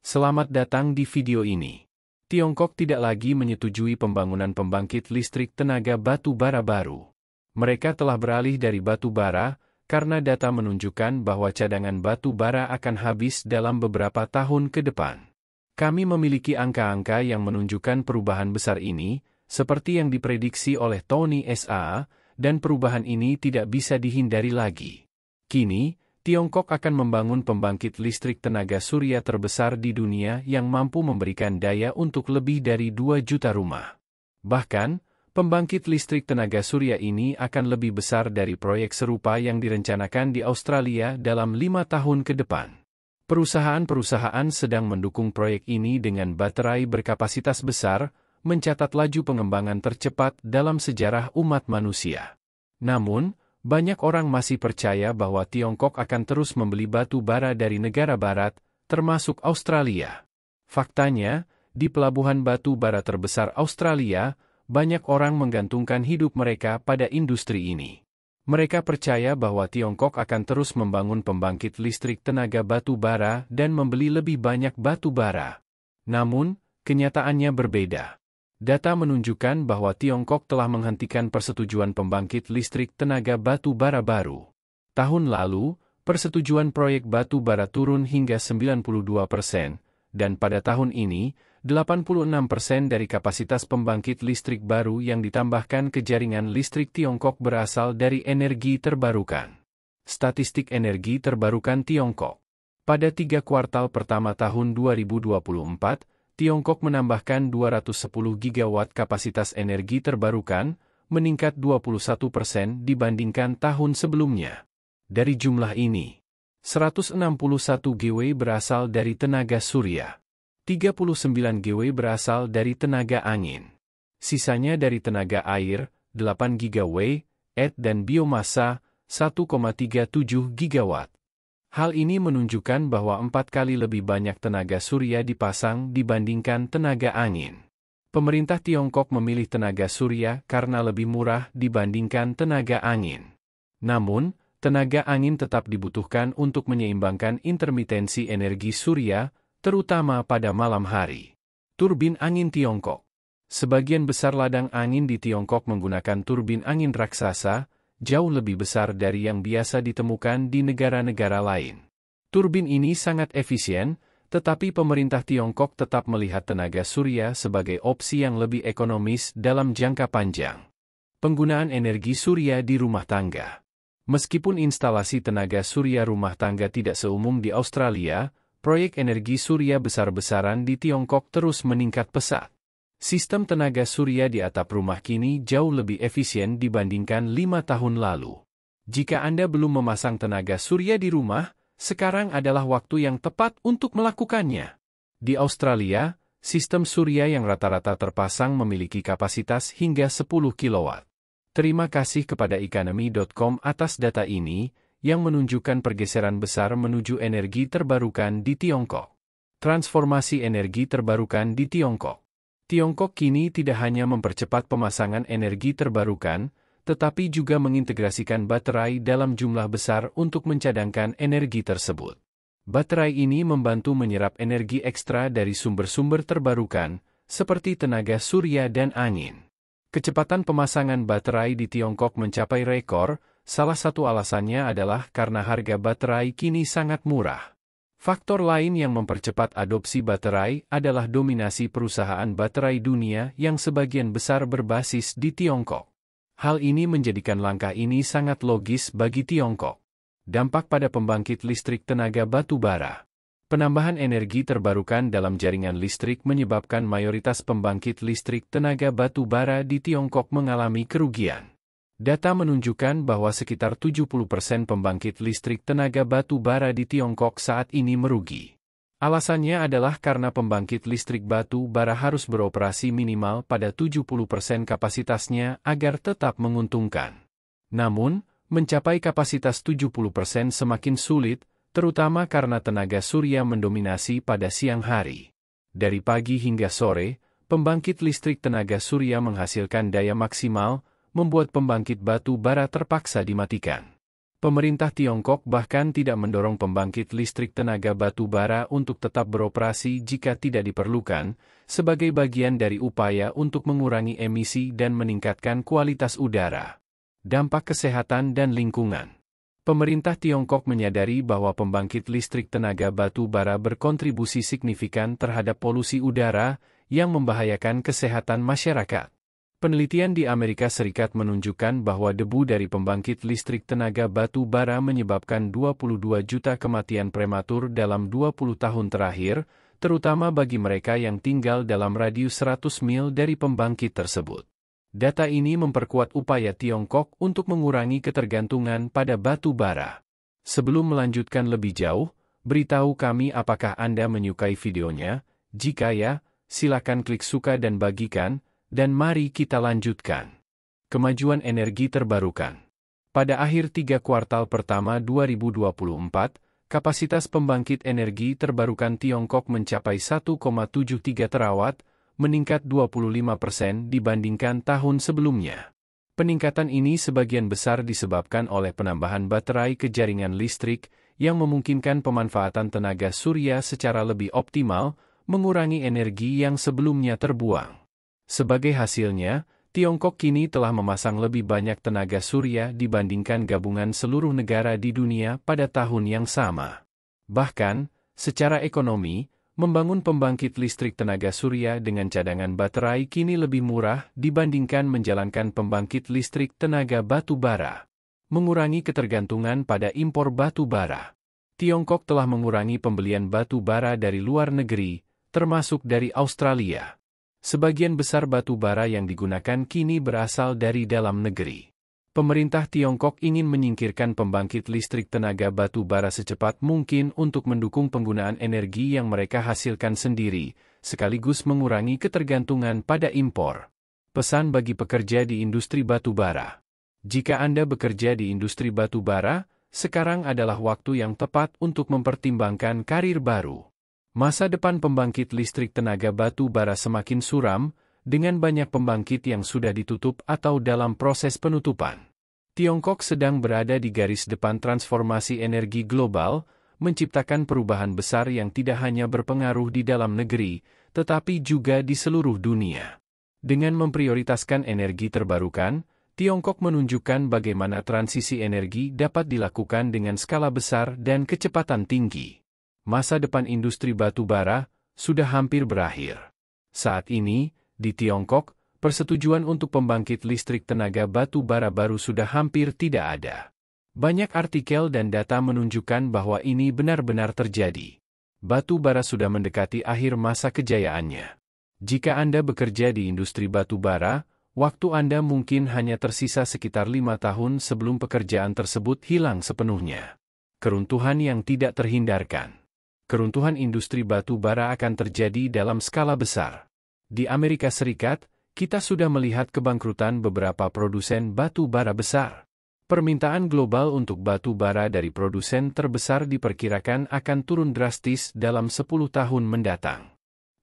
Selamat datang di video ini. Tiongkok tidak lagi menyetujui pembangunan pembangkit listrik tenaga batu bara baru. Mereka telah beralih dari batu bara, karena data menunjukkan bahwa cadangan batu bara akan habis dalam beberapa tahun ke depan. Kami memiliki angka-angka yang menunjukkan perubahan besar ini, seperti yang diprediksi oleh Tony S.A., dan perubahan ini tidak bisa dihindari lagi. Kini, Tiongkok akan membangun pembangkit listrik tenaga surya terbesar di dunia yang mampu memberikan daya untuk lebih dari 2 juta rumah. Bahkan, pembangkit listrik tenaga surya ini akan lebih besar dari proyek serupa yang direncanakan di Australia dalam 5 tahun ke depan. Perusahaan-perusahaan sedang mendukung proyek ini dengan baterai berkapasitas besar, mencatat laju pengembangan tercepat dalam sejarah umat manusia. Namun, banyak orang masih percaya bahwa Tiongkok akan terus membeli batu bara dari negara barat, termasuk Australia. Faktanya, di pelabuhan batu bara terbesar Australia, banyak orang menggantungkan hidup mereka pada industri ini. Mereka percaya bahwa Tiongkok akan terus membangun pembangkit listrik tenaga batu bara dan membeli lebih banyak batu bara. Namun, kenyataannya berbeda. Data menunjukkan bahwa Tiongkok telah menghentikan persetujuan pembangkit listrik tenaga batu bara baru. Tahun lalu, persetujuan proyek batu bara turun hingga 92%, dan pada tahun ini, 86% dari kapasitas pembangkit listrik baru yang ditambahkan ke jaringan listrik Tiongkok berasal dari energi terbarukan. Statistik energi terbarukan Tiongkok. Pada 3 kuartal pertama tahun 2024, Tiongkok menambahkan 210 gigawatt kapasitas energi terbarukan, meningkat 21% dibandingkan tahun sebelumnya. Dari jumlah ini, 161 GW berasal dari tenaga surya, 39 GW berasal dari tenaga angin, sisanya dari tenaga air, 8 GW, dan biomasa, 1,37 gigawatt. Hal ini menunjukkan bahwa 4 kali lebih banyak tenaga surya dipasang dibandingkan tenaga angin. Pemerintah Tiongkok memilih tenaga surya karena lebih murah dibandingkan tenaga angin. Namun, tenaga angin tetap dibutuhkan untuk menyeimbangkan intermitensi energi surya, terutama pada malam hari. Turbin angin Tiongkok. Sebagian besar ladang angin di Tiongkok menggunakan turbin angin raksasa, jauh lebih besar dari yang biasa ditemukan di negara-negara lain. Turbin ini sangat efisien, tetapi pemerintah Tiongkok tetap melihat tenaga surya sebagai opsi yang lebih ekonomis dalam jangka panjang. Penggunaan energi surya di rumah tangga. Meskipun instalasi tenaga surya rumah tangga tidak seumum di Australia, proyek energi surya besar-besaran di Tiongkok terus meningkat pesat. Sistem tenaga surya di atap rumah kini jauh lebih efisien dibandingkan 5 tahun lalu. Jika Anda belum memasang tenaga surya di rumah, sekarang adalah waktu yang tepat untuk melakukannya. Di Australia, sistem surya yang rata-rata terpasang memiliki kapasitas hingga 10 kW. Terima kasih kepada economy.com atas data ini, yang menunjukkan pergeseran besar menuju energi terbarukan di Tiongkok. Transformasi energi terbarukan di Tiongkok. Tiongkok kini tidak hanya mempercepat pemasangan energi terbarukan, tetapi juga mengintegrasikan baterai dalam jumlah besar untuk mencadangkan energi tersebut. Baterai ini membantu menyerap energi ekstra dari sumber-sumber terbarukan, seperti tenaga surya dan angin. Kecepatan pemasangan baterai di Tiongkok mencapai rekor, salah satu alasannya adalah karena harga baterai kini sangat murah. Faktor lain yang mempercepat adopsi baterai adalah dominasi perusahaan baterai dunia yang sebagian besar berbasis di Tiongkok. Hal ini menjadikan langkah ini sangat logis bagi Tiongkok. Dampak pada pembangkit listrik tenaga batu bara. Penambahan energi terbarukan dalam jaringan listrik menyebabkan mayoritas pembangkit listrik tenaga batu bara di Tiongkok mengalami kerugian. Data menunjukkan bahwa sekitar 70% pembangkit listrik tenaga batu bara di Tiongkok saat ini merugi. Alasannya adalah karena pembangkit listrik batu bara harus beroperasi minimal pada 70% kapasitasnya agar tetap menguntungkan. Namun, mencapai kapasitas 70% semakin sulit, terutama karena tenaga surya mendominasi pada siang hari. Dari pagi hingga sore, pembangkit listrik tenaga surya menghasilkan daya maksimal, membuat pembangkit batu bara terpaksa dimatikan. Pemerintah Tiongkok bahkan tidak mendorong pembangkit listrik tenaga batu bara untuk tetap beroperasi jika tidak diperlukan, sebagai bagian dari upaya untuk mengurangi emisi dan meningkatkan kualitas udara. Dampak kesehatan dan lingkungan. Pemerintah Tiongkok menyadari bahwa pembangkit listrik tenaga batu bara berkontribusi signifikan terhadap polusi udara yang membahayakan kesehatan masyarakat. Penelitian di Amerika Serikat menunjukkan bahwa debu dari pembangkit listrik tenaga batu bara menyebabkan 22 juta kematian prematur dalam 20 tahun terakhir, terutama bagi mereka yang tinggal dalam radius 100 mil dari pembangkit tersebut. Data ini memperkuat upaya Tiongkok untuk mengurangi ketergantungan pada batu bara. Sebelum melanjutkan lebih jauh, beritahu kami apakah Anda menyukai videonya. Jika ya, silakan klik suka dan bagikan, dan mari kita lanjutkan. Kemajuan energi terbarukan. Pada akhir 3 kuartal pertama 2024, kapasitas pembangkit energi terbarukan Tiongkok mencapai 1,73 terawatt, meningkat 25% dibandingkan tahun sebelumnya. Peningkatan ini sebagian besar disebabkan oleh penambahan baterai ke jaringan listrik yang memungkinkan pemanfaatan tenaga surya secara lebih optimal, mengurangi energi yang sebelumnya terbuang. Sebagai hasilnya, Tiongkok kini telah memasang lebih banyak tenaga surya dibandingkan gabungan seluruh negara di dunia pada tahun yang sama. Bahkan, secara ekonomi, membangun pembangkit listrik tenaga surya dengan cadangan baterai kini lebih murah dibandingkan menjalankan pembangkit listrik tenaga batu bara. Mengurangi ketergantungan pada impor batu bara. Tiongkok telah mengurangi pembelian batu bara dari luar negeri, termasuk dari Australia. Sebagian besar batu bara yang digunakan kini berasal dari dalam negeri. Pemerintah Tiongkok ingin menyingkirkan pembangkit listrik tenaga batu bara secepat mungkin untuk mendukung penggunaan energi yang mereka hasilkan sendiri, sekaligus mengurangi ketergantungan pada impor. Pesan bagi pekerja di industri batu bara. Jika Anda bekerja di industri batu bara, sekarang adalah waktu yang tepat untuk mempertimbangkan karir baru. Masa depan pembangkit listrik tenaga batu bara semakin suram, dengan banyak pembangkit yang sudah ditutup atau dalam proses penutupan. Tiongkok sedang berada di garis depan transformasi energi global, menciptakan perubahan besar yang tidak hanya berpengaruh di dalam negeri, tetapi juga di seluruh dunia. Dengan memprioritaskan energi terbarukan, Tiongkok menunjukkan bagaimana transisi energi dapat dilakukan dengan skala besar dan kecepatan tinggi. Masa depan industri batu bara sudah hampir berakhir. Saat ini, di Tiongkok, persetujuan untuk pembangkit listrik tenaga batu bara baru sudah hampir tidak ada. Banyak artikel dan data menunjukkan bahwa ini benar-benar terjadi. Batu bara sudah mendekati akhir masa kejayaannya. Jika Anda bekerja di industri batu bara, waktu Anda mungkin hanya tersisa sekitar 5 tahun sebelum pekerjaan tersebut hilang sepenuhnya. Keruntuhan yang tidak terhindarkan. Keruntuhan industri batu bara akan terjadi dalam skala besar. Di Amerika Serikat, kita sudah melihat kebangkrutan beberapa produsen batu bara besar. Permintaan global untuk batu bara dari produsen terbesar diperkirakan akan turun drastis dalam 10 tahun mendatang.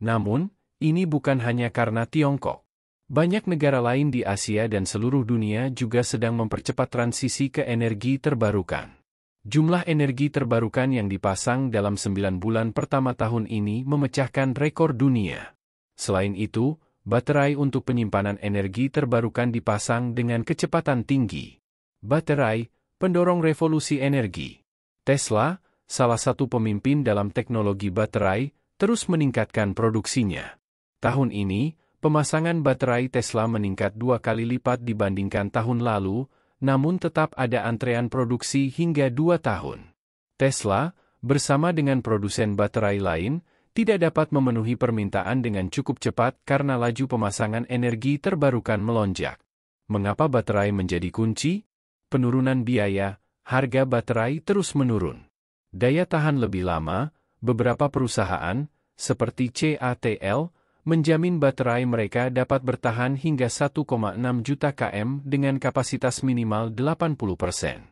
Namun, ini bukan hanya karena Tiongkok. Banyak negara lain di Asia dan seluruh dunia juga sedang mempercepat transisi ke energi terbarukan. Jumlah energi terbarukan yang dipasang dalam 9 bulan pertama tahun ini memecahkan rekor dunia. Selain itu, baterai untuk penyimpanan energi terbarukan dipasang dengan kecepatan tinggi. Baterai, pendorong revolusi energi. Tesla, salah satu pemimpin dalam teknologi baterai, terus meningkatkan produksinya. Tahun ini, pemasangan baterai Tesla meningkat 2 kali lipat dibandingkan tahun lalu, namun tetap ada antrean produksi hingga 2 tahun. Tesla, bersama dengan produsen baterai lain, tidak dapat memenuhi permintaan dengan cukup cepat karena laju pemasangan energi terbarukan melonjak. Mengapa baterai menjadi kunci? Penurunan biaya, harga baterai terus menurun. Daya tahan lebih lama, beberapa perusahaan, seperti CATL, menjamin baterai mereka dapat bertahan hingga 1,6 juta km dengan kapasitas minimal 80%.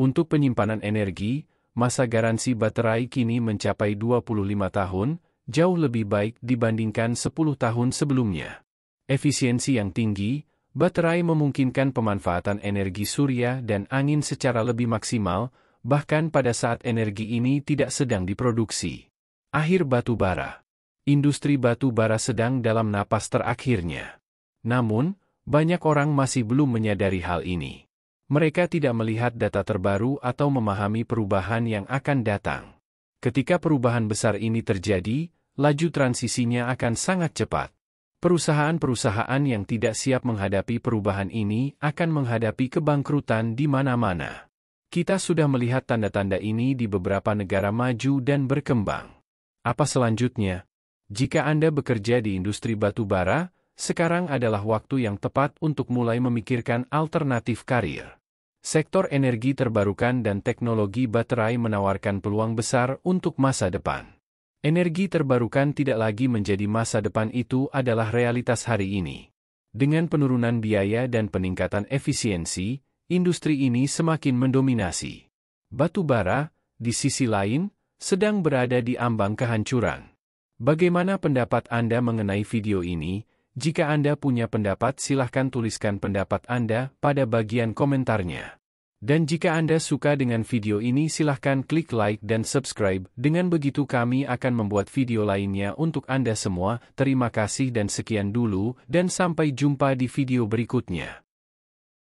Untuk penyimpanan energi, masa garansi baterai kini mencapai 25 tahun, jauh lebih baik dibandingkan 10 tahun sebelumnya. Efisiensi yang tinggi, Baterai memungkinkan pemanfaatan energi surya dan angin secara lebih maksimal, bahkan pada saat energi ini tidak sedang diproduksi. Akhir batu bara. Industri batu bara sedang dalam napas terakhirnya. Namun, banyak orang masih belum menyadari hal ini. Mereka tidak melihat data terbaru atau memahami perubahan yang akan datang. Ketika perubahan besar ini terjadi, laju transisinya akan sangat cepat. Perusahaan-perusahaan yang tidak siap menghadapi perubahan ini akan menghadapi kebangkrutan di mana-mana. Kita sudah melihat tanda-tanda ini di beberapa negara maju dan berkembang. Apa selanjutnya? Jika Anda bekerja di industri batu bara, sekarang adalah waktu yang tepat untuk mulai memikirkan alternatif karir. Sektor energi terbarukan dan teknologi baterai menawarkan peluang besar untuk masa depan. Energi terbarukan tidak lagi menjadi masa depan, itu adalah realitas hari ini. Dengan penurunan biaya dan peningkatan efisiensi, industri ini semakin mendominasi. Batu bara, di sisi lain, sedang berada di ambang kehancuran. Bagaimana pendapat Anda mengenai video ini? Jika Anda punya pendapat, silahkan tuliskan pendapat Anda pada bagian komentarnya. Dan jika Anda suka dengan video ini, silahkan klik like dan subscribe. Dengan begitu kami akan membuat video lainnya untuk Anda semua. Terima kasih dan sekian dulu, dan sampai jumpa di video berikutnya.